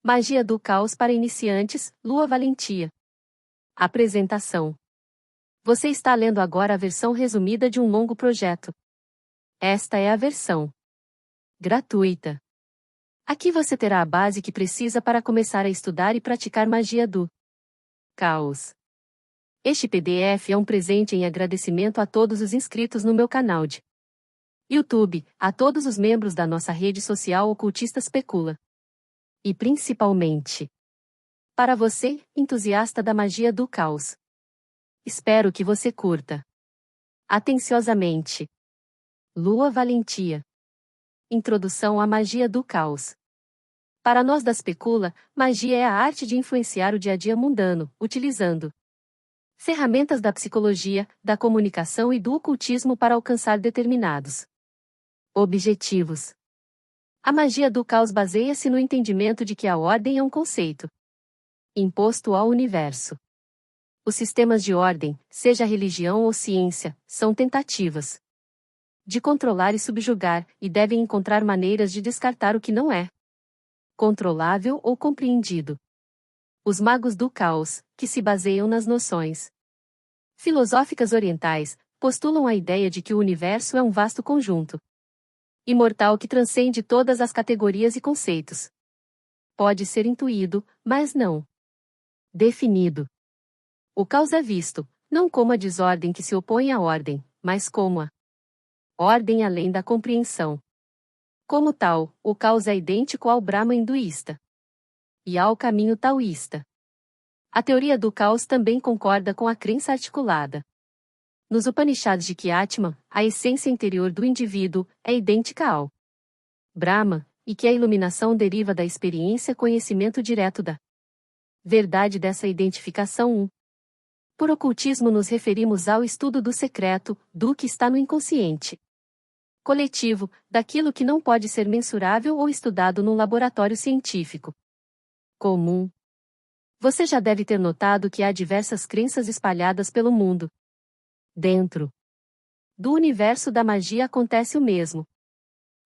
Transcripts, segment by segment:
Magia do Caos para iniciantes, Lua Valentia. Apresentação. Você está lendo agora a versão resumida de um longo projeto. Esta é a versão gratuita. Aqui você terá a base que precisa para começar a estudar e praticar magia do caos. Este PDF é um presente em agradecimento a todos os inscritos no meu canal de YouTube, a todos os membros da nossa rede social Ocultista Specula. E principalmente para você, entusiasta da magia do caos. Espero que você curta atenciosamente. Lua Valentia. Introdução à magia do caos. Para nós da Specula, magia é a arte de influenciar o dia a dia mundano, utilizando ferramentas da psicologia, da comunicação e do ocultismo para alcançar determinados objetivos. A magia do caos baseia-se no entendimento de que a ordem é um conceito imposto ao universo. Os sistemas de ordem, seja religião ou ciência, são tentativas de controlar e subjugar, e devem encontrar maneiras de descartar o que não é controlável ou compreendido. Os magos do caos, que se baseiam nas noções filosóficas orientais, postulam a ideia de que o universo é um vasto conjunto imortal que transcende todas as categorias e conceitos. Pode ser intuído, mas não definido. O caos é visto, não como a desordem que se opõe à ordem, mas como a ordem além da compreensão. Como tal, o caos é idêntico ao Brahma hinduísta e ao caminho taoísta. A teoria do caos também concorda com a crença articulada nos Upanishads de que Atman, a essência interior do indivíduo, é idêntica ao Brahma, e que a iluminação deriva da experiência conhecimento direto da verdade dessa identificação. Por ocultismo nos referimos ao estudo do secreto, do que está no inconsciente coletivo, daquilo que não pode ser mensurável ou estudado num laboratório científico comum. Você já deve ter notado que há diversas crenças espalhadas pelo mundo. Dentro do universo da magia acontece o mesmo.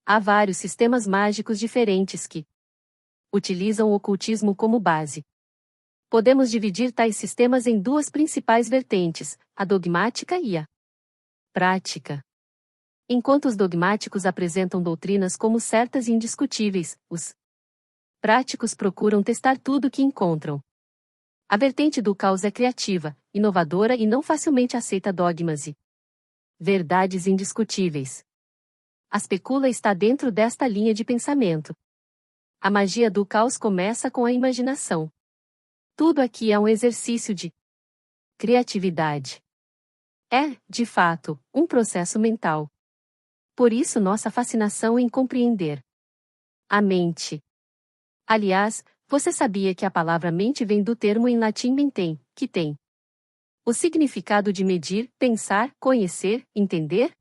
Há vários sistemas mágicos diferentes que utilizam o ocultismo como base. Podemos dividir tais sistemas em duas principais vertentes, a dogmática e a prática. Enquanto os dogmáticos apresentam doutrinas como certas e indiscutíveis, os práticos procuram testar tudo o que encontram. A vertente do caos é criativa, inovadora e não facilmente aceita dogmas e verdades indiscutíveis. A Specula está dentro desta linha de pensamento. A magia do caos começa com a imaginação. Tudo aqui é um exercício de criatividade. É, de fato, um processo mental. Por isso nossa fascinação em compreender a mente. Aliás, você sabia que a palavra mente vem do termo em latim mentem, que tem o significado de medir, pensar, conhecer, entender?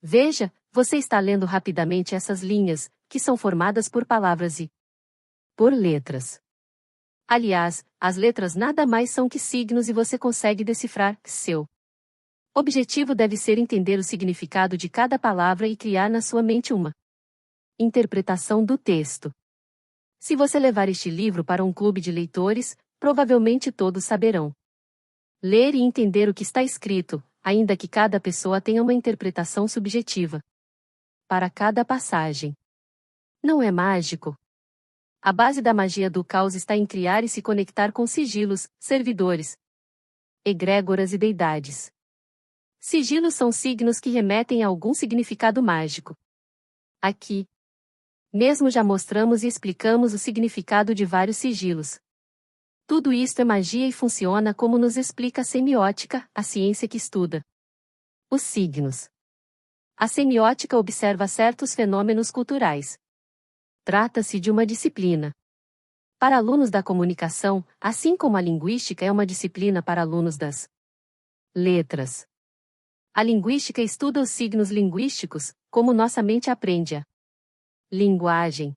Veja, você está lendo rapidamente essas linhas, que são formadas por palavras e por letras. Aliás, as letras nada mais são que signos e você consegue decifrar. Seu objetivo deve ser entender o significado de cada palavra e criar na sua mente uma interpretação do texto. Se você levar este livro para um clube de leitores, provavelmente todos saberão ler e entender o que está escrito, ainda que cada pessoa tenha uma interpretação subjetiva para cada passagem. Não é mágico? A base da magia do caos está em criar e se conectar com sigilos, servidores, egrégoras e deidades. Sigilos são signos que remetem a algum significado mágico. Aqui mesmo já mostramos e explicamos o significado de vários sigilos. Tudo isto é magia e funciona como nos explica a semiótica, a ciência que estuda os signos. A semiótica observa certos fenômenos culturais. Trata-se de uma disciplina para alunos da comunicação, assim como a linguística é uma disciplina para alunos das letras. A linguística estuda os signos linguísticos, como nossa mente aprende a linguagem.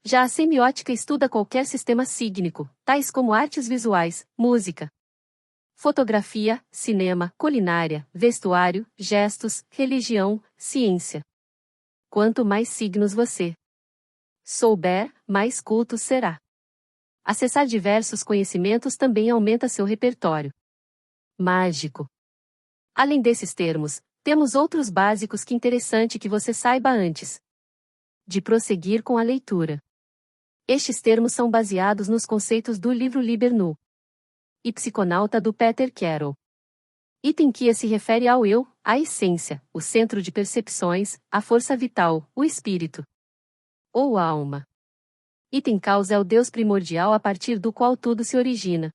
Já a semiótica estuda qualquer sistema sígnico, tais como artes visuais, música, fotografia, cinema, culinária, vestuário, gestos, religião, ciência. Quanto mais signos você souber, mais culto será. Acessar diversos conhecimentos também aumenta seu repertório mágico. Além desses termos, temos outros básicos que interessante que você saiba antes de prosseguir com a leitura. Estes termos são baseados nos conceitos do livro Liber Nu e Psiconauta do Peter Carroll. Item que se refere ao eu, a essência, o centro de percepções, a força vital, o espírito ou alma. Item causa é o Deus primordial a partir do qual tudo se origina.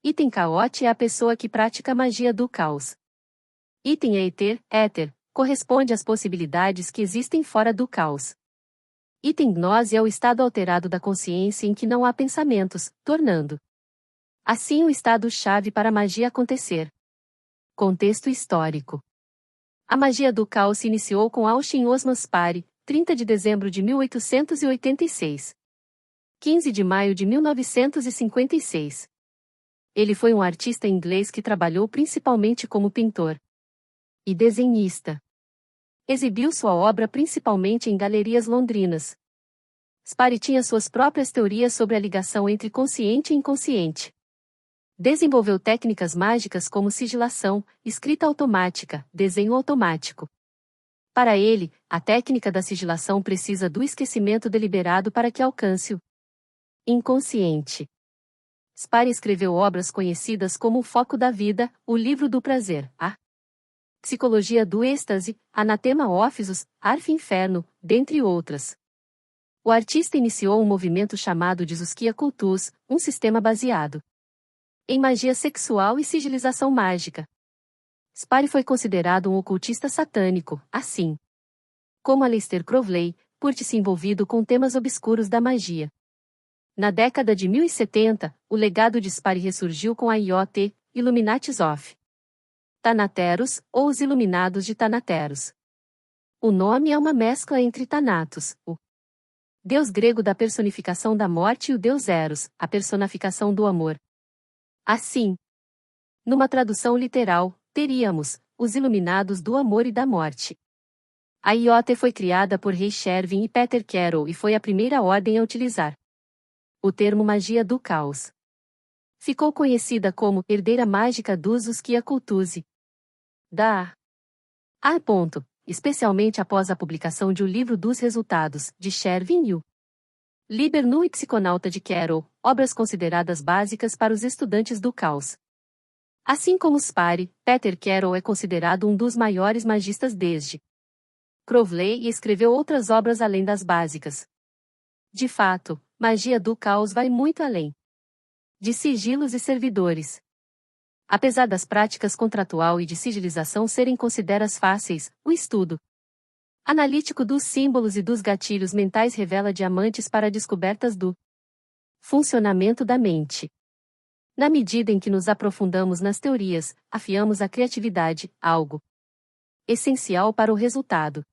Item caote é a pessoa que pratica a magia do caos. Item éter, corresponde às possibilidades que existem fora do caos. Item gnose é o estado alterado da consciência em que não há pensamentos, tornando assim o estado-chave para a magia acontecer. Contexto histórico. A magia do caos se iniciou com Auchin Osman Spary, 30 de dezembro de 1886. 15 de maio de 1956. Ele foi um artista inglês que trabalhou principalmente como pintor e desenhista. Exibiu sua obra principalmente em galerias londrinas. Spary tinha suas próprias teorias sobre a ligação entre consciente e inconsciente. Desenvolveu técnicas mágicas como sigilação, escrita automática, desenho automático. Para ele, a técnica da sigilação precisa do esquecimento deliberado para que alcance o inconsciente. Spary escreveu obras conhecidas como O Foco da Vida, O Livro do Prazer, A Psicologia do Êxtase, Anatema Ophisus, Arf Inferno, dentre outras. O artista iniciou um movimento chamado de Zusquia Cultus, um sistema baseado em magia sexual e sigilização mágica. Spary foi considerado um ocultista satânico, assim como Aleister Crowley, por ter se envolvido com temas obscuros da magia. Na década de 1070, o legado de Spary ressurgiu com a IoT, Illuminatis of Thanateros, ou os Iluminados de Thanateros. O nome é uma mescla entre Thanatos, o deus grego da personificação da morte, e o deus Eros, a personificação do amor. Assim, numa tradução literal, teríamos os Iluminados do Amor e da Morte. A IoT foi criada por Ray Shervin e Peter Carroll e foi a primeira ordem a utilizar o termo magia do caos. Ficou conhecida como herdeira mágica dos Zusquia Cultusi. Especialmente após a publicação de O Livro dos Resultados, de Shervin e o Liber Nu e Psiconauta de Carroll, obras consideradas básicas para os estudantes do caos. Assim como Spary, Peter Carroll é considerado um dos maiores magistas desde Crowley e escreveu outras obras além das básicas. De fato, magia do caos vai muito além de sigilos e servidores. Apesar das práticas contratual e de sigilização serem consideradas fáceis, o estudo analítico dos símbolos e dos gatilhos mentais revela diamantes para descobertas do funcionamento da mente. Na medida em que nos aprofundamos nas teorias, afiamos a criatividade, algo essencial para o resultado.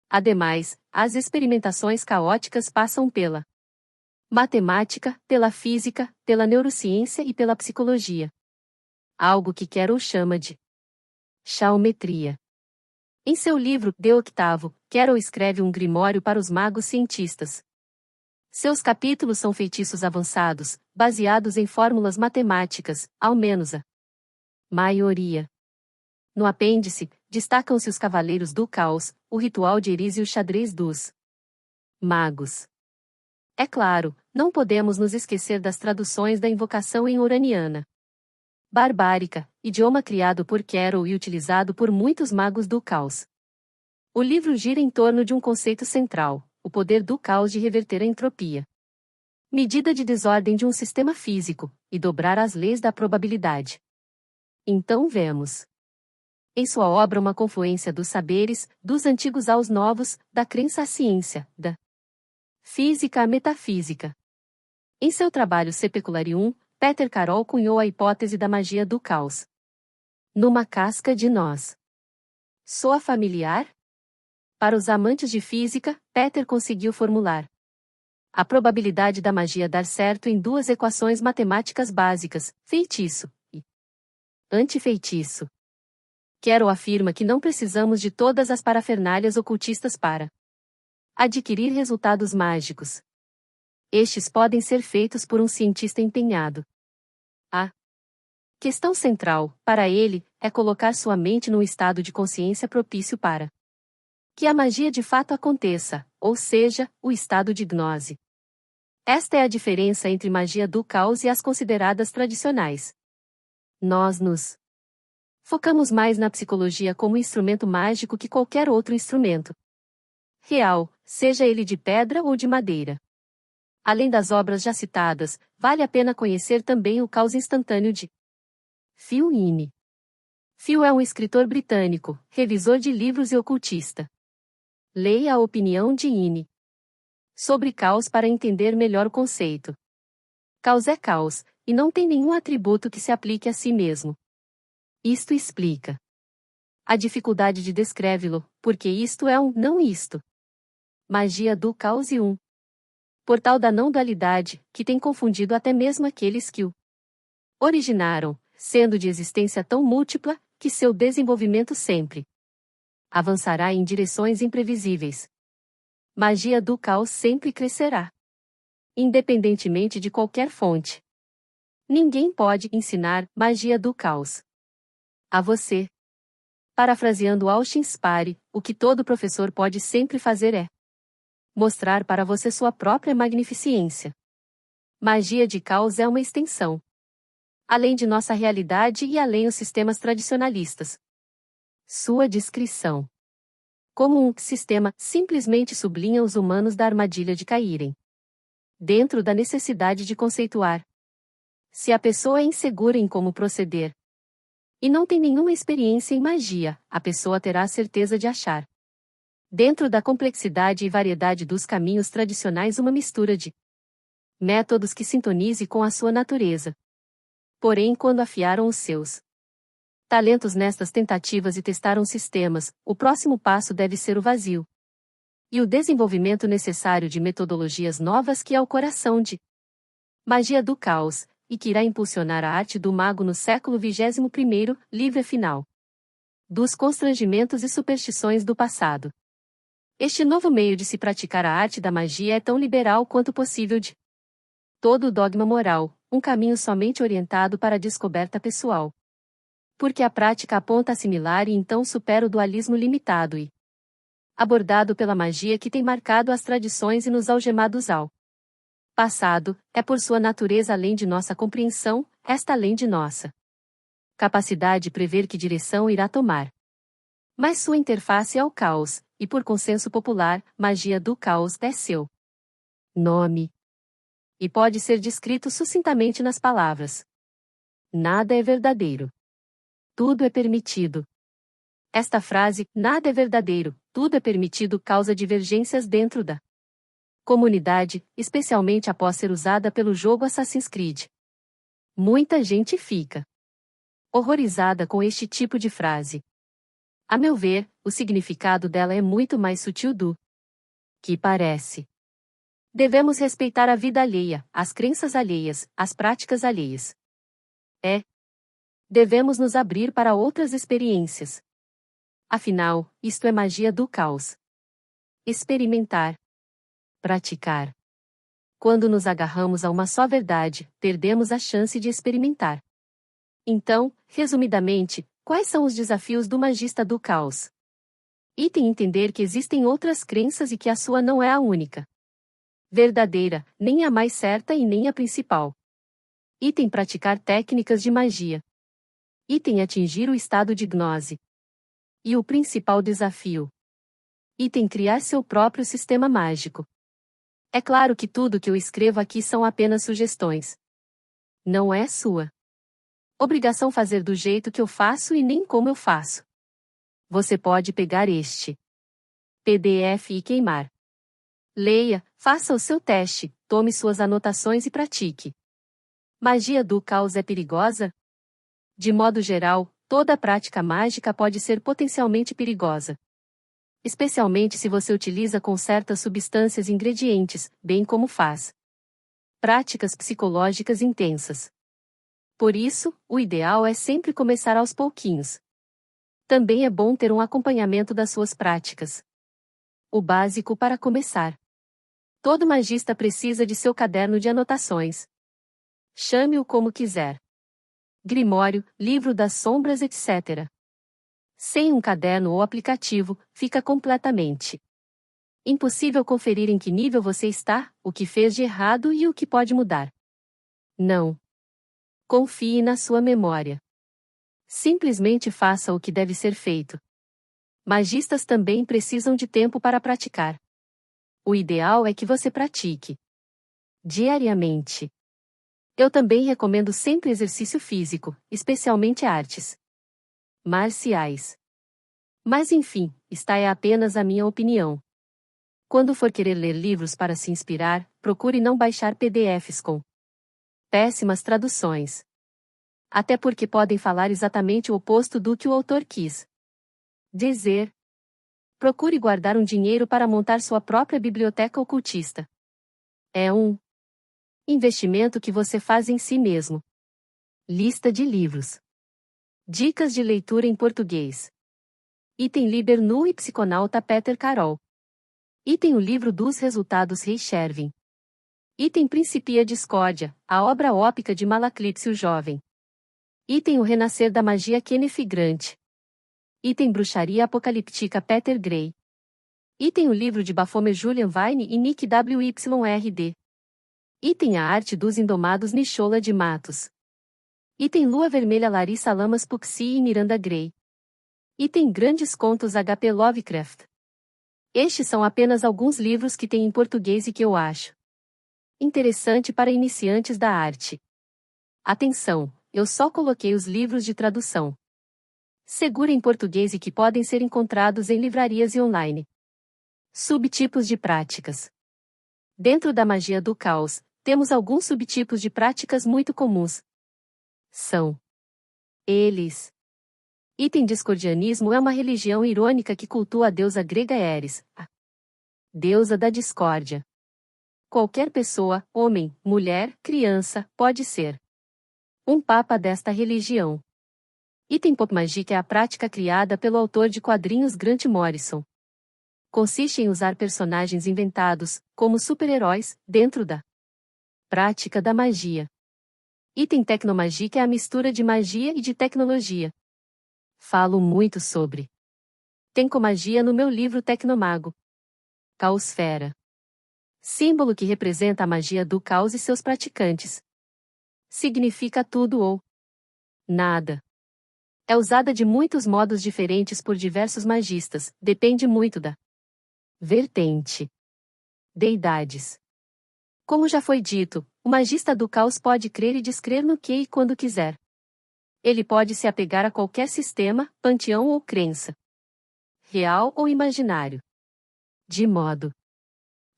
Ademais, as experimentações caóticas passam pela matemática, pela física, pela neurociência e pela psicologia. Algo que Carroll chama de geometria. Em seu livro, De Octavo, Carroll escreve um grimório para os magos cientistas. Seus capítulos são feitiços avançados, baseados em fórmulas matemáticas, ao menos a maioria. No apêndice, destacam-se os Cavaleiros do Caos, o ritual de Eris e o xadrez dos magos. É claro, não podemos nos esquecer das traduções da invocação em uraniana barbárica, idioma criado por Carroll e utilizado por muitos magos do caos. O livro gira em torno de um conceito central: o poder do caos de reverter a entropia, medida de desordem de um sistema físico, e dobrar as leis da probabilidade. Então vemos em sua obra uma confluência dos saberes, dos antigos aos novos, da crença à ciência, da física à metafísica. Em seu trabalho Specularium, Peter Carroll cunhou a hipótese da magia do caos. Numa casca de nós. Soa familiar? Para os amantes de física, Peter conseguiu formular a probabilidade da magia dar certo em duas equações matemáticas básicas, feitiço e antifeitiço. Carroll afirma que não precisamos de todas as parafernálias ocultistas para adquirir resultados mágicos. Estes podem ser feitos por um cientista empenhado. A questão central, para ele, é colocar sua mente num estado de consciência propício para que a magia de fato aconteça, ou seja, o estado de gnose. Esta é a diferença entre magia do caos e as consideradas tradicionais. Nós nos focamos mais na psicologia como instrumento mágico que qualquer outro instrumento real, seja ele de pedra ou de madeira. Além das obras já citadas, vale a pena conhecer também o caos instantâneo de Phil Ine. Phil é um escritor britânico, revisor de livros e ocultista. Leia a opinião de Ine sobre caos para entender melhor o conceito. Caos é caos, e não tem nenhum atributo que se aplique a si mesmo. Isto explica a dificuldade de descreve-lo, porque isto é um não isto. Magia do caos e um portal da não-dualidade, que tem confundido até mesmo aqueles que o originaram, sendo de existência tão múltipla, que seu desenvolvimento sempre avançará em direções imprevisíveis. Magia do caos sempre crescerá, independentemente de qualquer fonte. Ninguém pode ensinar magia do caos a você. Parafraseando Austin Spare, o que todo professor pode sempre fazer é mostrar para você sua própria magnificência. Magia de caos é uma extensão além de nossa realidade e além os sistemas tradicionalistas. Sua descrição como um sistema simplesmente sublinha os humanos da armadilha de caírem dentro da necessidade de conceituar. Se a pessoa é insegura em como proceder e não tem nenhuma experiência em magia, a pessoa terá a certeza de achar dentro da complexidade e variedade dos caminhos tradicionais uma mistura de métodos que sintonize com a sua natureza. Porém, quando afiaram os seus talentos nestas tentativas e testaram sistemas, o próximo passo deve ser o vazio e o desenvolvimento necessário de metodologias novas que é o coração de magia do caos, e que irá impulsionar a arte do mago no século XXI, livre final dos constrangimentos e superstições do passado. Este novo meio de se praticar a arte da magia é tão liberal quanto possível de todo o dogma moral, um caminho somente orientado para a descoberta pessoal. Porque a prática aponta a assimilar e então supera o dualismo limitado e abordado pela magia que tem marcado as tradições e nos algemados ao passado, é por sua natureza além de nossa compreensão, esta além de nossa capacidade prever que direção irá tomar. Mas sua interface é o caos, e por consenso popular, magia do caos é seu nome. E pode ser descrito sucintamente nas palavras: nada é verdadeiro. Tudo é permitido. Esta frase, nada é verdadeiro, tudo é permitido, causa divergências dentro da comunidade, especialmente após ser usada pelo jogo Assassin's Creed. Muita gente fica horrorizada com este tipo de frase. A meu ver, o significado dela é muito mais sutil do que parece. Devemos respeitar a vida alheia, as crenças alheias, as práticas alheias. Devemos nos abrir para outras experiências. Afinal, isto é magia do caos. Experimentar. Praticar. Quando nos agarramos a uma só verdade, perdemos a chance de experimentar. Então, resumidamente, quais são os desafios do magista do caos? Item entender que existem outras crenças e que a sua não é a única verdadeira, nem a mais certa e nem a principal. Item praticar técnicas de magia. Item atingir o estado de gnose. E o principal desafio. Item criar seu próprio sistema mágico. É claro que tudo que eu escrevo aqui são apenas sugestões. Não é sua obrigação fazer do jeito que eu faço e nem como eu faço. Você pode pegar este PDF e queimar. Leia, faça o seu teste, tome suas anotações e pratique. Magia do caos é perigosa? De modo geral, toda prática mágica pode ser potencialmente perigosa. Especialmente se você utiliza com certas substâncias e ingredientes, bem como faz práticas psicológicas intensas. Por isso, o ideal é sempre começar aos pouquinhos. Também é bom ter um acompanhamento das suas práticas. O básico para começar. Todo magista precisa de seu caderno de anotações. Chame-o como quiser. Grimório, livro das sombras, etc. Sem um caderno ou aplicativo, fica completamente impossível conferir em que nível você está, o que fez de errado e o que pode mudar. Não. Confie na sua memória. Simplesmente faça o que deve ser feito. Magistas também precisam de tempo para praticar. O ideal é que você pratique diariamente. Eu também recomendo sempre exercício físico, especialmente artes marciais. Mas enfim, esta é apenas a minha opinião. Quando for querer ler livros para se inspirar, procure não baixar PDFs com péssimas traduções. Até porque podem falar exatamente o oposto do que o autor quis dizer. Procure guardar um dinheiro para montar sua própria biblioteca ocultista. É um investimento que você faz em si mesmo. Lista de livros. Dicas de leitura em português. Item Liber Nu e Psiconauta Peter Carroll. Item O livro dos resultados Rei Shervin. Item Principia Discórdia, a obra ópica de Malaclítio Jovem. Item O renascer da magia Kenneth Grant. Item Bruxaria apocalíptica Peter Gray. Item O livro de Baphomet Julian Vine e Nick WYRD. Item A arte dos indomados Nichola de Matos. Item Lua Vermelha Larissa Lamas Puxi e Miranda Gray. Item Grandes Contos H.P. Lovecraft. Estes são apenas alguns livros que tem em português e que eu acho interessante para iniciantes da arte. Atenção, eu só coloquei os livros de tradução segura em português e que podem ser encontrados em livrarias e online. Subtipos de práticas. Dentro da magia do caos, temos alguns subtipos de práticas muito comuns. São eles. Item Discordianismo é uma religião irônica que cultua a deusa grega Eris, a deusa da discórdia. Qualquer pessoa, homem, mulher, criança, pode ser um papa desta religião. Item Pop Magic é a prática criada pelo autor de quadrinhos Grant Morrison. Consiste em usar personagens inventados, como super-heróis, dentro da prática da magia. Item Tecnomagic é a mistura de magia e de tecnologia. Falo muito sobre Tecnomagia no meu livro Tecnomago. Caosfera. Símbolo que representa a magia do caos e seus praticantes. Significa tudo ou nada. É usada de muitos modos diferentes por diversos magistas, depende muito da vertente. Deidades. Como já foi dito, o magista do caos pode crer e descrer no que e quando quiser. Ele pode se apegar a qualquer sistema, panteão ou crença, real ou imaginário. De modo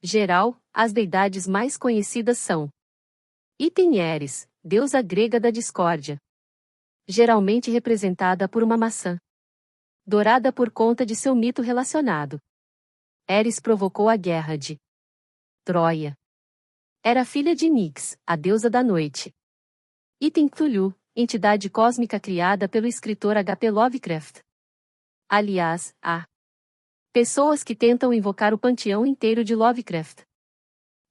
geral, as deidades mais conhecidas são Item Eris, deusa grega da discórdia. Geralmente representada por uma maçã dourada por conta de seu mito relacionado. Eris provocou a guerra de Troia. Era filha de Nix, a deusa da noite. Item Cthulhu, entidade cósmica criada pelo escritor H.P. Lovecraft. Aliás, há pessoas que tentam invocar o panteão inteiro de Lovecraft.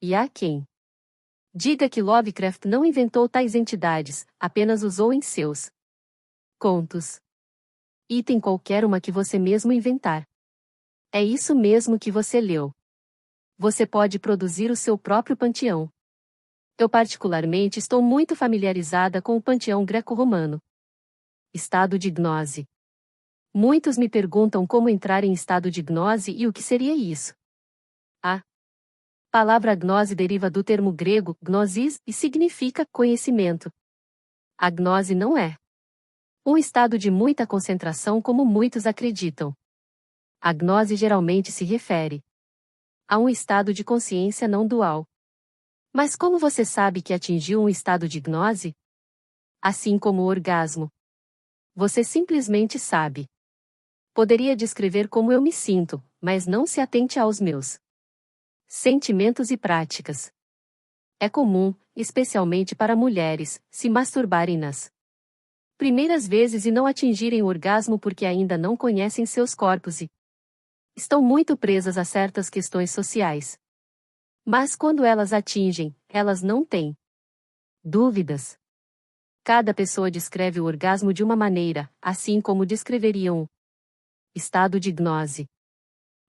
E há quem diga que Lovecraft não inventou tais entidades, apenas usou em seus contos. Item qualquer uma que você mesmo inventar. É isso mesmo que você leu. Você pode produzir o seu próprio panteão. Eu particularmente estou muito familiarizada com o panteão greco-romano. Estado de gnose. Muitos me perguntam como entrar em estado de gnose e o que seria isso. A palavra gnose deriva do termo grego gnosis e significa conhecimento. A gnose não é um estado de muita concentração como muitos acreditam. A gnose geralmente se refere a um estado de consciência não dual. Mas como você sabe que atingiu um estado de gnose? Assim como o orgasmo. Você simplesmente sabe. Poderia descrever como eu me sinto, mas não se atente aos meus sentimentos e práticas. É comum, especialmente para mulheres, se masturbarem nas primeiras vezes e não atingirem o orgasmo porque ainda não conhecem seus corpos e estão muito presas a certas questões sociais. Mas quando elas atingem, elas não têm dúvidas. Cada pessoa descreve o orgasmo de uma maneira, assim como descreveria um estado de gnose.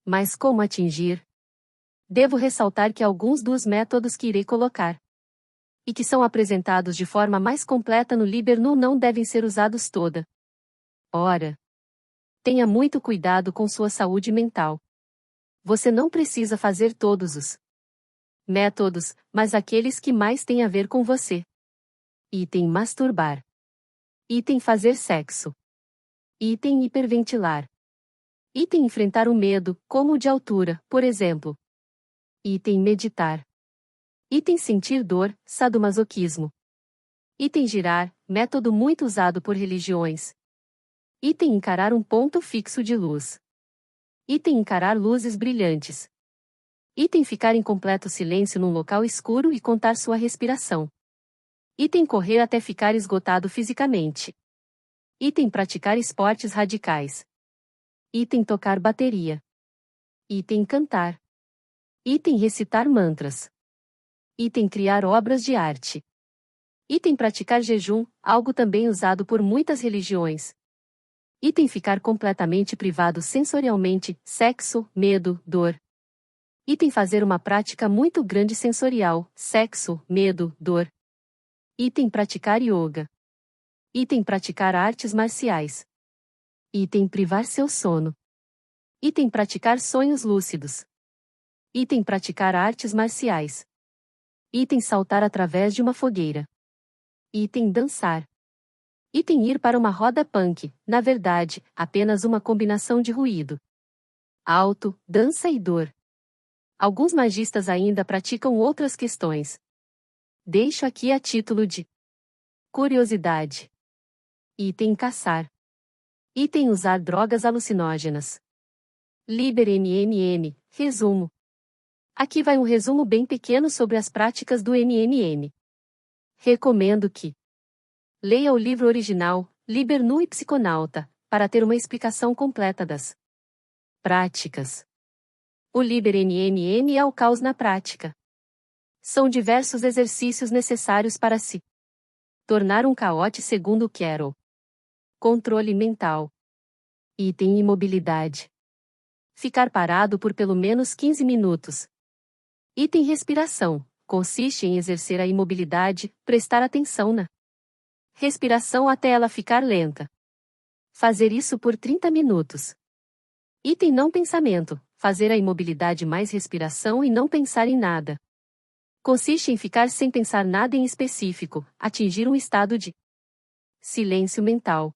Mas como atingir? Devo ressaltar que alguns dos métodos que irei colocar e que são apresentados de forma mais completa no Liber Nu não devem ser usados toda hora. Tenha muito cuidado com sua saúde mental. Você não precisa fazer todos os métodos, mas aqueles que mais têm a ver com você. Item masturbar. Item fazer sexo. Item hiperventilar. Item enfrentar o medo, como o de altura, por exemplo. Item meditar. Item sentir dor, sadomasoquismo. Item girar, método muito usado por religiões. Item encarar um ponto fixo de luz. Item encarar luzes brilhantes. Item ficar em completo silêncio num local escuro e contar sua respiração. Item correr até ficar esgotado fisicamente. Item praticar esportes radicais. Item tocar bateria. Item cantar. Item recitar mantras. Item criar obras de arte. Item praticar jejum, algo também usado por muitas religiões. Item ficar completamente privado sensorialmente, sexo, medo, dor. Item fazer uma prática muito grande sensorial, sexo, medo, dor. Item praticar yoga. Item praticar artes marciais. Item privar seu sono. Item praticar sonhos lúcidos. Item praticar artes marciais. Item saltar através de uma fogueira. Item dançar. Item ir para uma roda punk, na verdade, apenas uma combinação de ruído alto, dança e dor. Alguns magistas ainda praticam outras questões. Deixo aqui a título de curiosidade. Item caçar. Item usar drogas alucinógenas. Liber MMM, resumo. Aqui vai um resumo bem pequeno sobre as práticas do MMM. Recomendo que leia o livro original, Liber Nu e Psiconauta, para ter uma explicação completa das práticas. O Liber MMM é o caos na prática. São diversos exercícios necessários para se tornar um caote segundo Carroll. Controle mental. Item imobilidade. Ficar parado por pelo menos 15 minutos. Item respiração. Consiste em exercer a imobilidade, prestar atenção na respiração até ela ficar lenta. Fazer isso por 30 minutos. Item não pensamento. Fazer a imobilidade mais respiração e não pensar em nada. Consiste em ficar sem pensar nada em específico, atingir um estado de silêncio mental.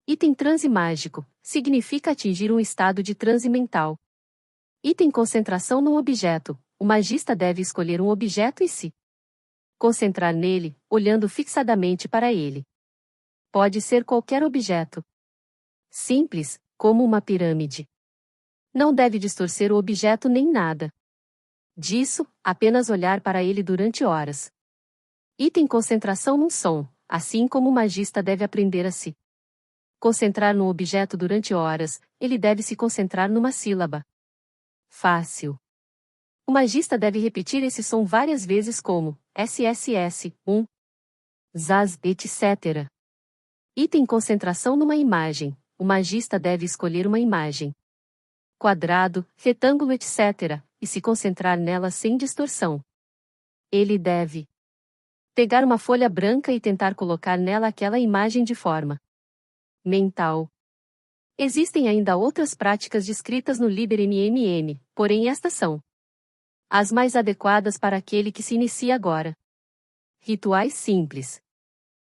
Item transe mágico. Significa atingir um estado de transe mental. Item concentração num objeto. O magista deve escolher um objeto e se concentrar nele, olhando fixadamente para ele. Pode ser qualquer objeto. Simples, como uma pirâmide. Não deve distorcer o objeto nem nada disso, apenas olhar para ele durante horas. Item concentração num som, assim como o magista deve aprender a se concentrar num objeto durante horas, ele deve se concentrar numa sílaba. Fácil. O magista deve repetir esse som várias vezes como SSS, Zaz, etc. Item concentração numa imagem. O magista deve escolher uma imagem. Quadrado, retângulo, etc. e se concentrar nela sem distorção. Ele deve pegar uma folha branca e tentar colocar nela aquela imagem de forma mental. Existem ainda outras práticas descritas no Liber MMM, porém estas são as mais adequadas para aquele que se inicia agora. Rituais simples.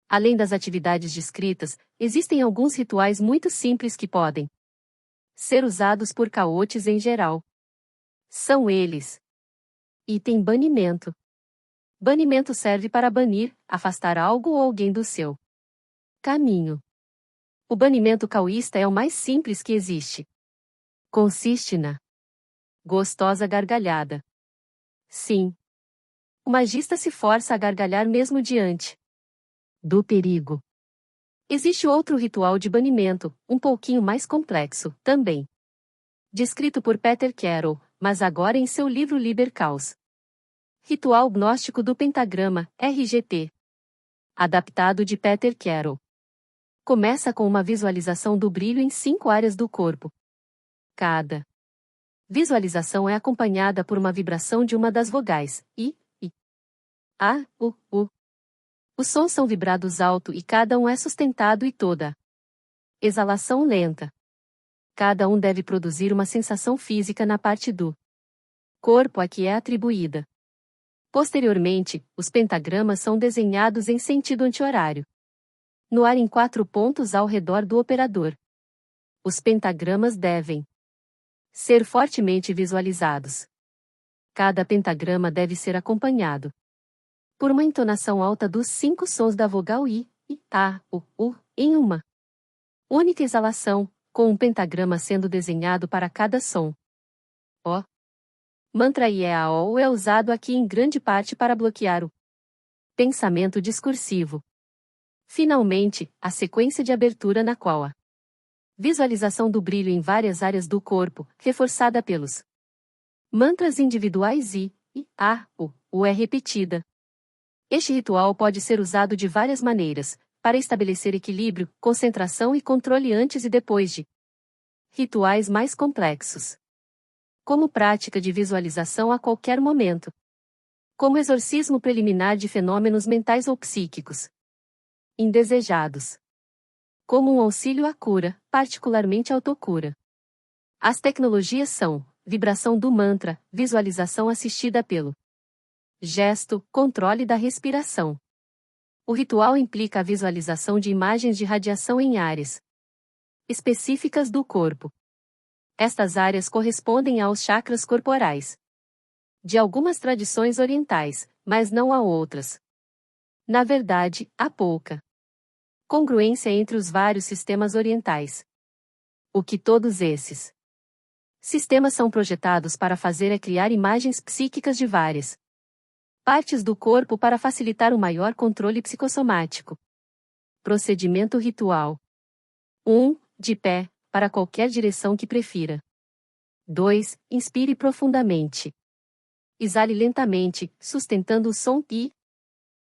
Além das atividades descritas, existem alguns rituais muito simples que podem ser usados por caotes em geral. São eles. Item banimento. Banimento serve para banir, afastar algo ou alguém do seu caminho. O banimento caoísta é o mais simples que existe. Consiste na gostosa gargalhada. Sim. O magista se força a gargalhar mesmo diante do perigo. Existe outro ritual de banimento, um pouquinho mais complexo, também descrito por Peter Carroll, mas agora em seu livro Liber Caos. Ritual Gnóstico do Pentagrama, RGP. Adaptado de Peter Carroll. Começa com uma visualização do brilho em 5 áreas do corpo. Cada visualização é acompanhada por uma vibração de uma das vogais, I, A, U. Os sons são vibrados alto e cada um é sustentado e toda exalação lenta. Cada um deve produzir uma sensação física na parte do corpo a que é atribuída. Posteriormente, os pentagramas são desenhados em sentido anti-horário. No ar em 4 pontos ao redor do operador. Os pentagramas devem ser fortemente visualizados. Cada pentagrama deve ser acompanhado por uma entonação alta dos 5 sons da vogal I, A, U, em uma única exalação, com um pentagrama sendo desenhado para cada som. O mantra IEAO é usado aqui em grande parte para bloquear o pensamento discursivo. Finalmente, a sequência de abertura na qual a visualização do brilho em várias áreas do corpo, reforçada pelos mantras individuais I, A, U é repetida. Este ritual pode ser usado de várias maneiras, para estabelecer equilíbrio, concentração e controle antes e depois de rituais mais complexos. Como prática de visualização a qualquer momento. Como exorcismo preliminar de fenômenos mentais ou psíquicos indesejados. Como um auxílio à cura, particularmente autocura. As tecnologias são vibração do mantra, visualização assistida pelo gesto, controle da respiração. O ritual implica a visualização de imagens de radiação em áreas específicas do corpo. Estas áreas correspondem aos chakras corporais de algumas tradições orientais, mas não a outras. Na verdade, há pouca congruência entre os vários sistemas orientais. O que todos esses sistemas são projetados para fazer é criar imagens psíquicas de várias partes do corpo para facilitar o maior controle psicossomático. Procedimento ritual. 1. De pé, para qualquer direção que prefira. 2. Inspire profundamente. Exale lentamente, sustentando o som I,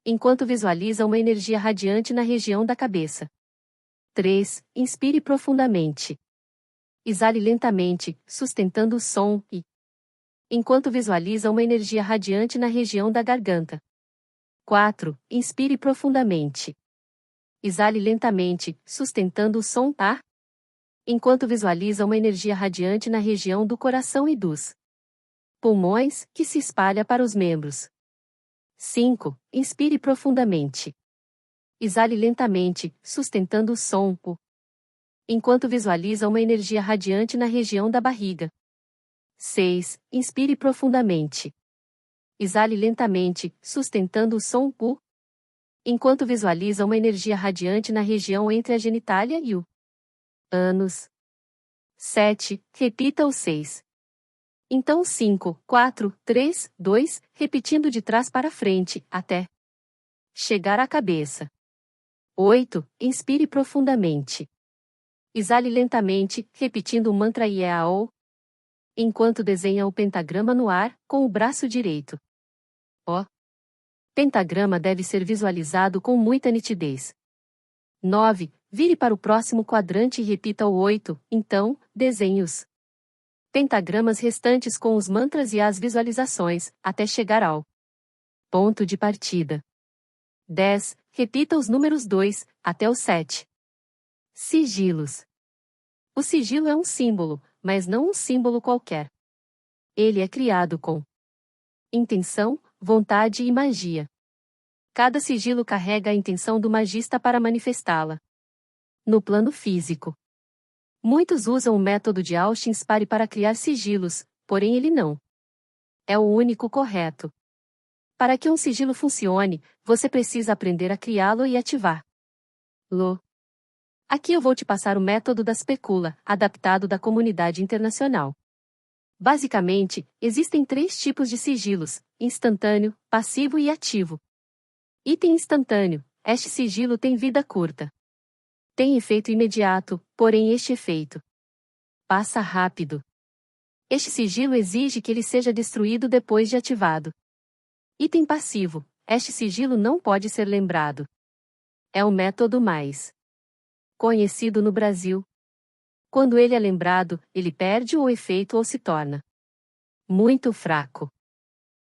enquanto visualiza uma energia radiante na região da cabeça. 3. Inspire profundamente. Exale lentamente, sustentando o som I, enquanto visualiza uma energia radiante na região da garganta. 4. Inspire profundamente. Exale lentamente, sustentando o som A, enquanto visualiza uma energia radiante na região do coração e dos pulmões, que se espalha para os membros. 5. Inspire profundamente. Exale lentamente, sustentando o som U, enquanto visualiza uma energia radiante na região da barriga. 6. Inspire profundamente. Exale lentamente, sustentando o som U, enquanto visualiza uma energia radiante na região entre a genitália e o ânus. 7. Repita o 6. Então 5, 4, 3, 2, repetindo de trás para frente, até chegar à cabeça. 8. Inspire profundamente. Exale lentamente, repetindo o mantra IEAO, enquanto desenha o pentagrama no ar, com o braço direito. O pentagrama deve ser visualizado com muita nitidez. 9. Vire para o próximo quadrante e repita o 8, então, desenhe os pentagramas restantes com os mantras e as visualizações, até chegar ao ponto de partida. 10. Repita os números 2, até o 7. Sigilos. O sigilo é um símbolo, mas não um símbolo qualquer. Ele é criado com intenção, vontade e magia. Cada sigilo carrega a intenção do magista para manifestá-la no plano físico. Muitos usam o método de Austin-Spare para criar sigilos, porém ele não é o único correto. Para que um sigilo funcione, você precisa aprender a criá-lo e ativá-lo. Aqui eu vou te passar o método da specula, adaptado da comunidade internacional. Basicamente, existem 3 tipos de sigilos: instantâneo, passivo e ativo. Item instantâneo: este sigilo tem vida curta. Tem efeito imediato, porém este efeito passa rápido. Este sigilo exige que ele seja destruído depois de ativado. Item passivo. Este sigilo não pode ser lembrado. É o método mais conhecido no Brasil. Quando ele é lembrado, ele perde o efeito ou se torna muito fraco.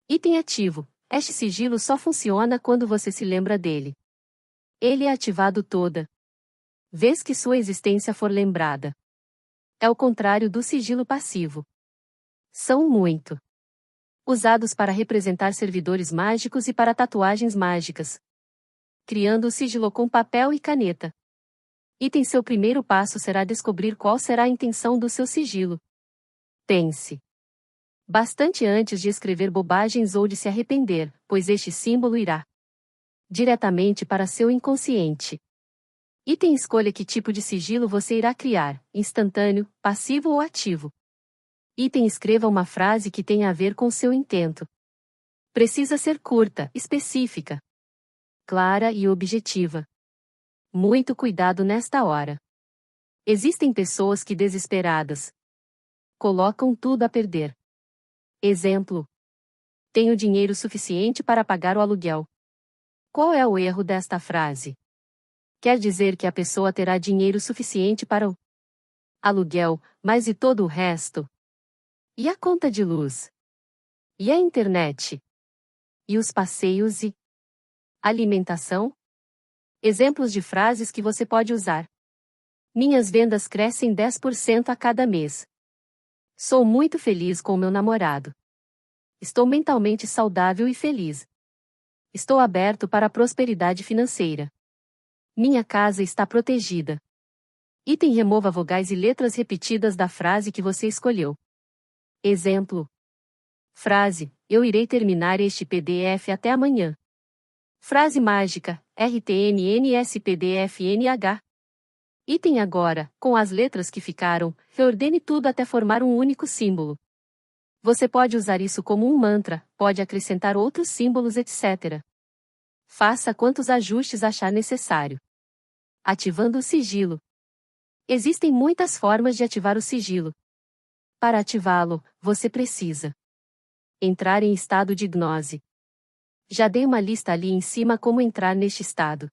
Item ativo. Este sigilo só funciona quando você se lembra dele. Ele é ativado toda vez que sua existência for lembrada. É o contrário do sigilo passivo. São muito usados para representar servidores mágicos e para tatuagens mágicas, criando o sigilo com papel e caneta. Item seu primeiro passo será descobrir qual será a intenção do seu sigilo. Pense bastante antes de escrever bobagens ou de se arrepender, pois este símbolo irá diretamente para seu inconsciente. Item escolha que tipo de sigilo você irá criar, instantâneo, passivo ou ativo. Item escreva uma frase que tenha a ver com seu intento. Precisa ser curta, específica, clara e objetiva. Muito cuidado nesta hora. Existem pessoas que desesperadas colocam tudo a perder. Exemplo: tenho dinheiro suficiente para pagar o aluguel. Qual é o erro desta frase? Quer dizer que a pessoa terá dinheiro suficiente para o aluguel, mas e todo o resto? E a conta de luz? E a internet? E os passeios e alimentação? Exemplos de frases que você pode usar. Minhas vendas crescem 10% a cada mês. Sou muito feliz com meu namorado. Estou mentalmente saudável e feliz. Estou aberto para a prosperidade financeira. Minha casa está protegida. Item remova vogais e letras repetidas da frase que você escolheu. Exemplo: frase: eu irei terminar este PDF até amanhã. Frase mágica: RTMNSPDFNH. Item agora, com as letras que ficaram, reordene tudo até formar um único símbolo. Você pode usar isso como um mantra, pode acrescentar outros símbolos, etc. Faça quantos ajustes achar necessário. Ativando o sigilo. Existem muitas formas de ativar o sigilo. Para ativá-lo, você precisa entrar em estado de gnose. Já dei uma lista ali em cima como entrar neste estado.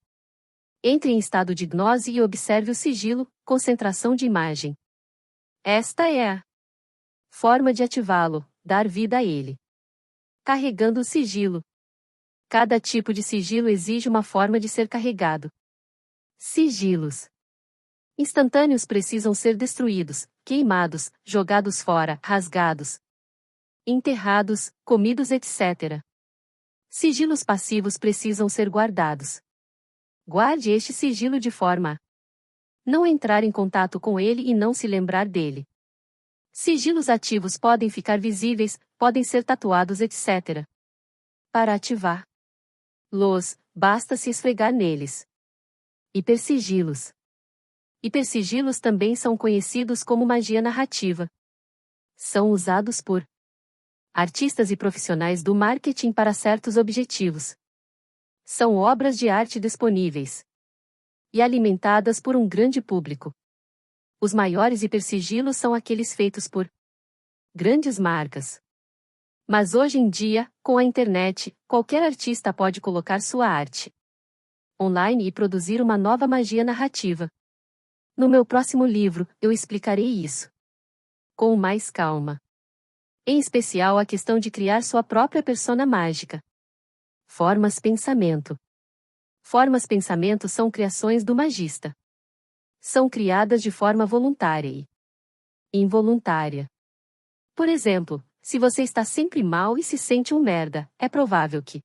Entre em estado de gnose e observe o sigilo, concentração de imagem. Esta é a forma de ativá-lo, dar vida a ele. Carregando o sigilo. Cada tipo de sigilo exige uma forma de ser carregado. Sigilos instantâneos precisam ser destruídos, queimados, jogados fora, rasgados, enterrados, comidos, etc. Sigilos passivos precisam ser guardados. Guarde este sigilo de forma a não entrar em contato com ele e não se lembrar dele. Sigilos ativos podem ficar visíveis, podem ser tatuados, etc. Para ativá-los, basta se esfregar neles. Hipersigilos. Hipersigilos também são conhecidos como magia narrativa. São usados por artistas e profissionais do marketing para certos objetivos. São obras de arte disponíveis e alimentadas por um grande público. Os maiores hipersigilos são aqueles feitos por grandes marcas. Mas hoje em dia, com a internet, qualquer artista pode colocar sua arte online e produzir uma nova magia narrativa. No meu próximo livro, eu explicarei isso com mais calma. Em especial a questão de criar sua própria persona mágica. Formas pensamento. Formas pensamento são criações do magista. São criadas de forma voluntária e involuntária. Por exemplo, se você está sempre mal e se sente um merda, é provável que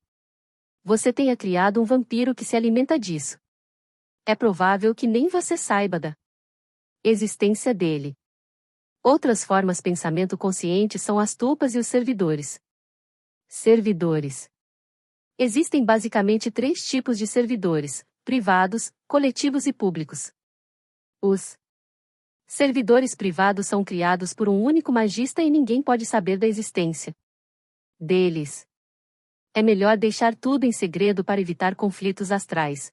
você tenha criado um vampiro que se alimenta disso. É provável que nem você saiba da existência dele. Outras formas pensamento consciente são as tulpas e os servidores. Servidores. Existem basicamente 3 tipos de servidores: privados, coletivos e públicos. Os servidores privados são criados por um único magista e ninguém pode saber da existência deles. É melhor deixar tudo em segredo para evitar conflitos astrais.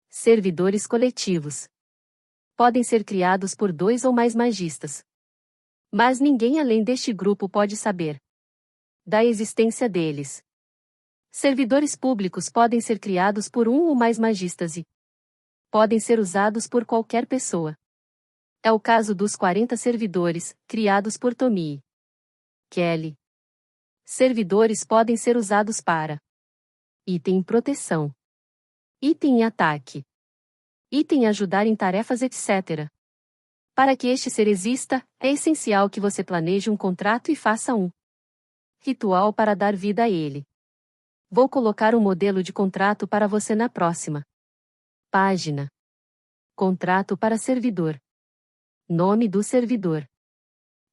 Servidores coletivos podem ser criados por 2 ou mais magistas. Mas ninguém além deste grupo pode saber da existência deles. Servidores públicos podem ser criados por um ou mais magistas e podem ser usados por qualquer pessoa. É o caso dos 40 servidores, criados por Tommy Kelly. Servidores podem ser usados para item proteção, item ataque, item ajudar em tarefas, etc. Para que este ser exista, é essencial que você planeje um contrato e faça um ritual para dar vida a ele. Vou colocar um modelo de contrato para você na próxima página. Contrato para servidor. Nome do servidor.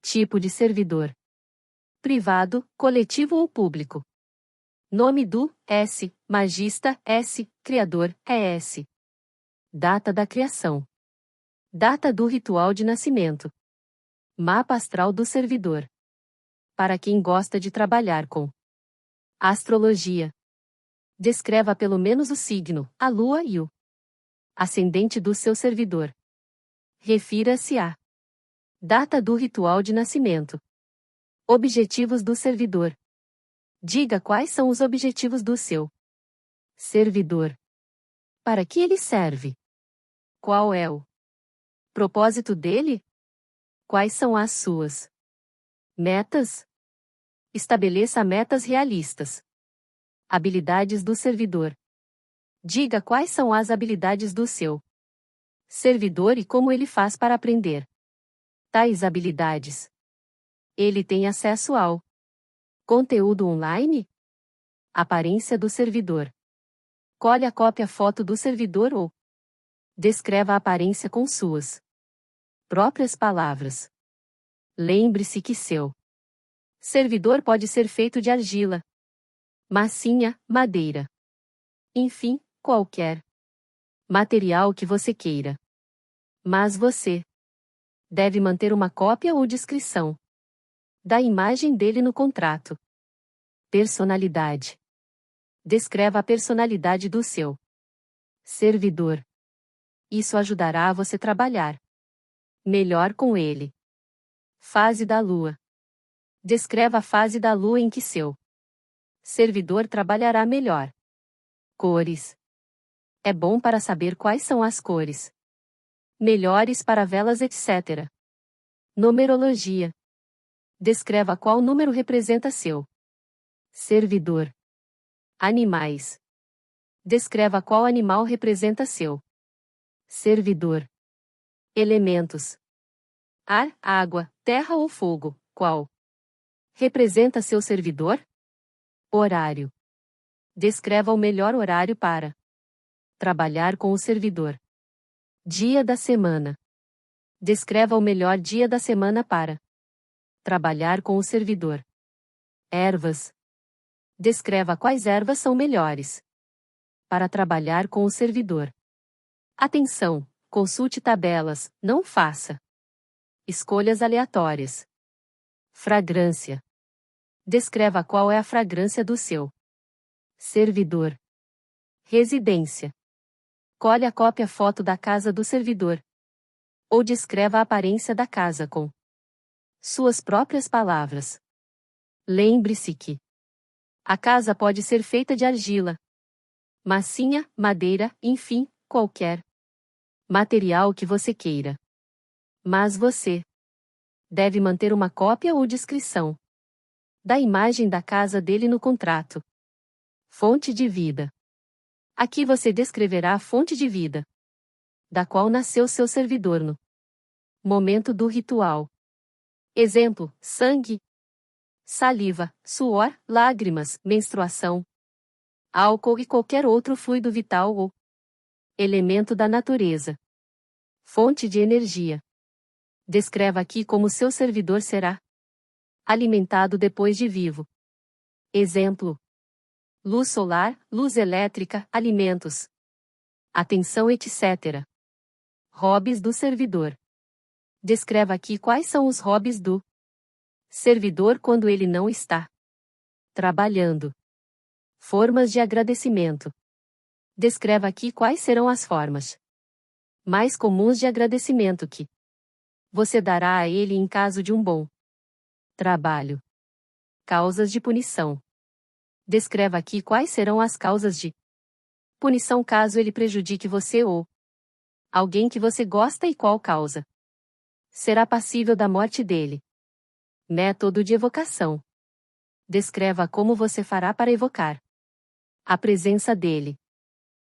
Tipo de servidor. Privado, coletivo ou público. Nome do S, magista S, criador S. Data da criação. Data do ritual de nascimento. Mapa astral do servidor. Para quem gosta de trabalhar com astrologia. Descreva pelo menos o signo, a lua e o ascendente do seu servidor. Refira-se à data do ritual de nascimento. Objetivos do servidor. Diga quais são os objetivos do seu servidor. Para que ele serve? Qual é o propósito dele? Quais são as suas metas? Estabeleça metas realistas. Habilidades do servidor. Diga quais são as habilidades do seu servidor e como ele faz para aprender tais habilidades. Ele tem acesso ao conteúdo online? Aparência do servidor. Colhe a cópia foto do servidor ou descreva a aparência com suas próprias palavras. Lembre-se que seu servidor pode ser feito de argila, massinha, madeira. Enfim, qualquer material que você queira. Mas você deve manter uma cópia ou descrição da imagem dele no contrato. Personalidade. Descreva a personalidade do seu servidor. Isso ajudará a você trabalhar melhor com ele. Fase da lua. Descreva a fase da lua em que seu servidor trabalhará melhor. Cores. É bom para saber quais são as cores melhores para velas, etc. Numerologia. Descreva qual número representa seu servidor. Animais. Descreva qual animal representa seu servidor. Elementos. Ar, água, terra ou fogo, qual representa seu servidor? Horário. Descreva o melhor horário para trabalhar com o servidor. Dia da semana. Descreva o melhor dia da semana para trabalhar com o servidor. Ervas. Descreva quais ervas são melhores para trabalhar com o servidor. Atenção! Consulte tabelas, não faça escolhas aleatórias. Fragrância. Descreva qual é a fragrância do seu servidor. Residência. Colhe a cópia foto da casa do servidor. Ou descreva a aparência da casa com suas próprias palavras. Lembre-se que a casa pode ser feita de argila, massinha, madeira, enfim, qualquer material que você queira. Mas você deve manter uma cópia ou descrição da imagem da casa dele no contrato. Fonte de vida. Aqui você descreverá a fonte de vida da qual nasceu seu servidor no momento do ritual. Exemplo: sangue, saliva, suor, lágrimas, menstruação, álcool e qualquer outro fluido vital ou elemento da natureza. Fonte de energia. Descreva aqui como seu servidor será alimentado depois de vivo. Exemplo: luz solar, luz elétrica, alimentos, atenção, etc. Hobbies do servidor. Descreva aqui quais são os hobbies do servidor quando ele não está trabalhando. Formas de agradecimento. Descreva aqui quais serão as formas mais comuns de agradecimento que você dará a ele em caso de um bom trabalho. Causas de punição. Descreva aqui quais serão as causas de punição caso ele prejudique você ou alguém que você gosta e qual causa será passível da morte dele. Método de evocação. Descreva como você fará para evocar a presença dele.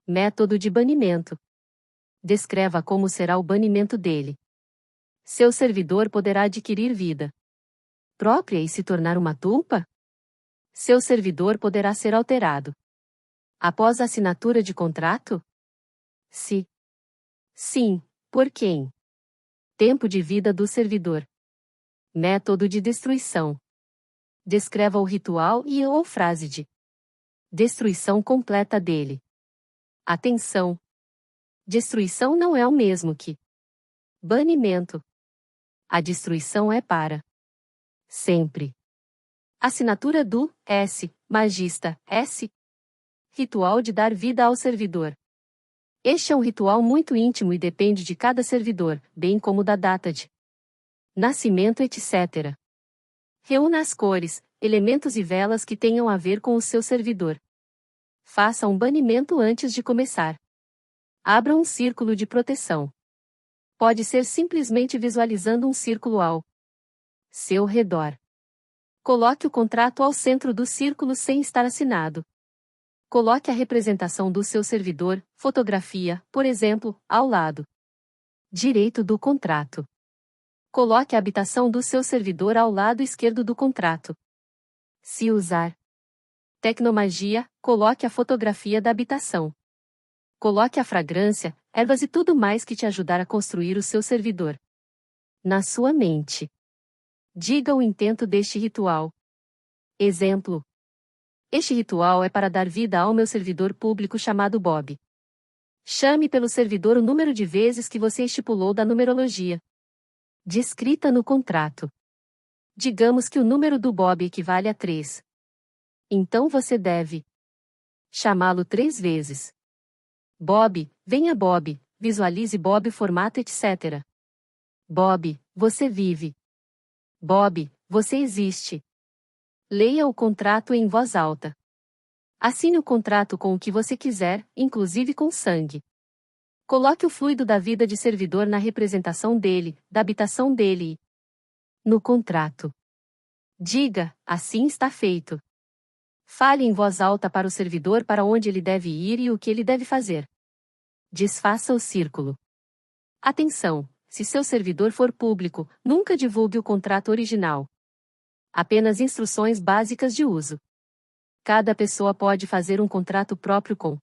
Método de banimento. Descreva como será o banimento dele. Seu servidor poderá adquirir vida própria e se tornar uma tulpa? Seu servidor poderá ser alterado após a assinatura de contrato? Se sim, por quem? Tempo de vida do servidor. Método de destruição. Descreva o ritual e/ou frase de destruição completa dele. Atenção! Destruição não é o mesmo que banimento. A destruição é para sempre. Assinatura do S. Magista S. Ritual de dar vida ao servidor. Este é um ritual muito íntimo e depende de cada servidor, bem como da data de nascimento, etc. Reúna as cores, elementos e velas que tenham a ver com o seu servidor. Faça um banimento antes de começar. Abra um círculo de proteção. Pode ser simplesmente visualizando um círculo ao seu redor. Coloque o contrato ao centro do círculo sem estar assinado. Coloque a representação do seu servidor, fotografia, por exemplo, ao lado direito do contrato. Coloque a habitação do seu servidor ao lado esquerdo do contrato. Se usar tecnomagia, coloque a fotografia da habitação. Coloque a fragrância, ervas e tudo mais que te ajudar a construir o seu servidor na sua mente. Diga o intento deste ritual. Exemplo. Este ritual é para dar vida ao meu servidor público chamado Bob. Chame pelo servidor o número de vezes que você estipulou da numerologia descrita no contrato. Digamos que o número do Bob equivale a 3. Então você deve chamá-lo 3 vezes. Bob, venha Bob, visualize Bob, formato, etc. Bob, você vive. Bob, você existe. Leia o contrato em voz alta. Assine o contrato com o que você quiser, inclusive com sangue. Coloque o fluido da vida de servidor na representação dele, da habitação dele e no contrato. Diga, assim está feito. Fale em voz alta para o servidor para onde ele deve ir e o que ele deve fazer. Desfaça o círculo. Atenção! Se seu servidor for público, nunca divulgue o contrato original. Apenas instruções básicas de uso. Cada pessoa pode fazer um contrato próprio com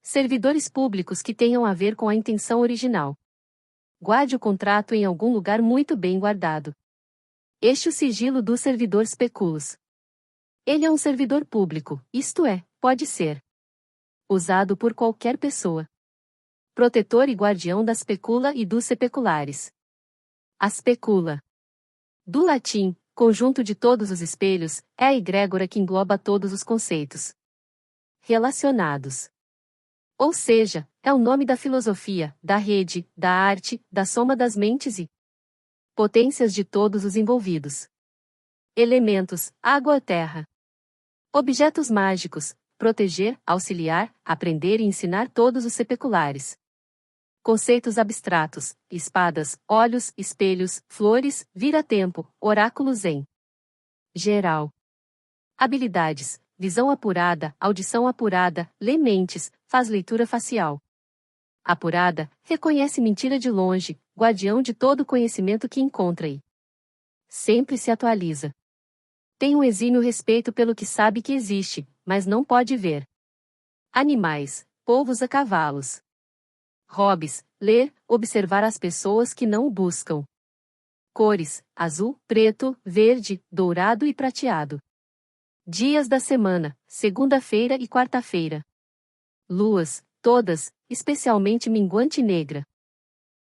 servidores públicos que tenham a ver com a intenção original. Guarde o contrato em algum lugar muito bem guardado. Este é o sigilo do servidor Speculos. Ele é um servidor público, isto é, pode ser usado por qualquer pessoa. Protetor e guardião da specula e dos sepeculares. A specula. Do latim, conjunto de todos os espelhos, é a egrégora que engloba todos os conceitos relacionados. Ou seja, é o nome da filosofia, da rede, da arte, da soma das mentes e potências de todos os envolvidos. Elementos, água ou terra. Objetos mágicos, proteger, auxiliar, aprender e ensinar todos os sepeculares. Conceitos abstratos, espadas, olhos, espelhos, flores, vira-tempo, oráculos em geral. Habilidades, visão apurada, audição apurada, lê mentes, faz leitura facial apurada, reconhece mentira de longe, guardião de todo conhecimento que encontra e sempre se atualiza. Tem um exímio respeito pelo que sabe que existe, mas não pode ver. Animais, polvos a cavalos. Hobbies, ler, observar as pessoas que não o buscam. Cores, azul, preto, verde, dourado e prateado. Dias da semana, segunda-feira e quarta-feira. Luas, todas, especialmente minguante e negra.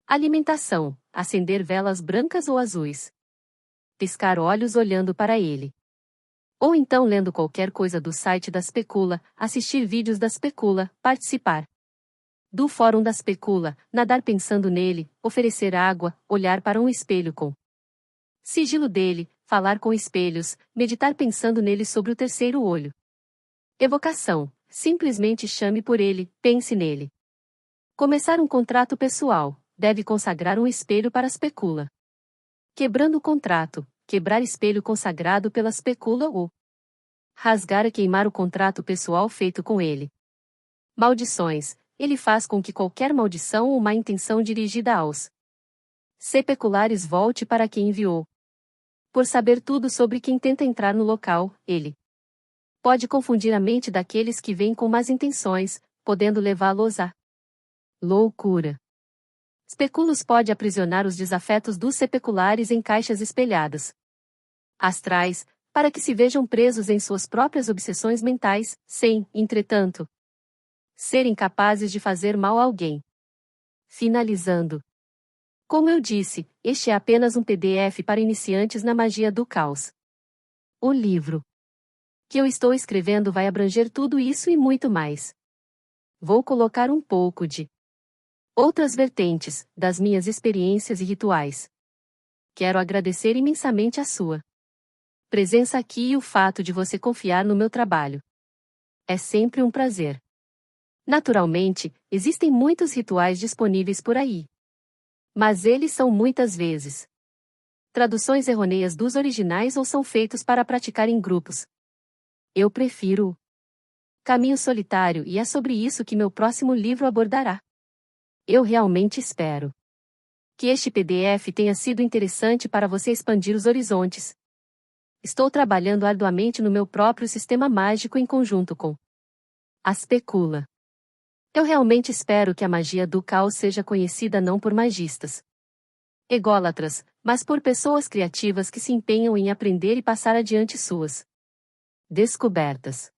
Alimentação, acender velas brancas ou azuis. Piscar olhos olhando para ele. Ou então lendo qualquer coisa do site da Specula, assistir vídeos da Specula, participar do fórum da Specula, nadar pensando nele, oferecer água, olhar para um espelho com sigilo dele, falar com espelhos, meditar pensando nele sobre o terceiro olho. Evocação. Simplesmente chame por ele, pense nele. Começar um contrato pessoal. Deve consagrar um espelho para a especula. Quebrando o contrato. Quebrar espelho consagrado pela especula ou rasgar e queimar o contrato pessoal feito com ele. Maldições. Ele faz com que qualquer maldição ou má intenção dirigida aos sepeculares volte para quem enviou. Por saber tudo sobre quem tenta entrar no local, ele pode confundir a mente daqueles que vêm com más intenções, podendo levá-los à loucura. Especulos pode aprisionar os desafetos dos sepeculares em caixas espelhadas astrais, para que se vejam presos em suas próprias obsessões mentais, sem, entretanto, serem capazes de fazer mal a alguém. Finalizando. Como eu disse, este é apenas um PDF para iniciantes na magia do caos. O livro que eu estou escrevendo vai abranger tudo isso e muito mais. Vou colocar um pouco de outras vertentes, das minhas experiências e rituais. Quero agradecer imensamente a sua presença aqui e o fato de você confiar no meu trabalho. É sempre um prazer. Naturalmente, existem muitos rituais disponíveis por aí. Mas eles são muitas vezes traduções errôneas dos originais ou são feitos para praticar em grupos. Eu prefiro o caminho solitário e é sobre isso que meu próximo livro abordará. Eu realmente espero que este PDF tenha sido interessante para você expandir os horizontes. Estou trabalhando arduamente no meu próprio sistema mágico em conjunto com a especula. Eu realmente espero que a magia do caos seja conhecida não por magistas ególatras, mas por pessoas criativas que se empenham em aprender e passar adiante suas descobertas.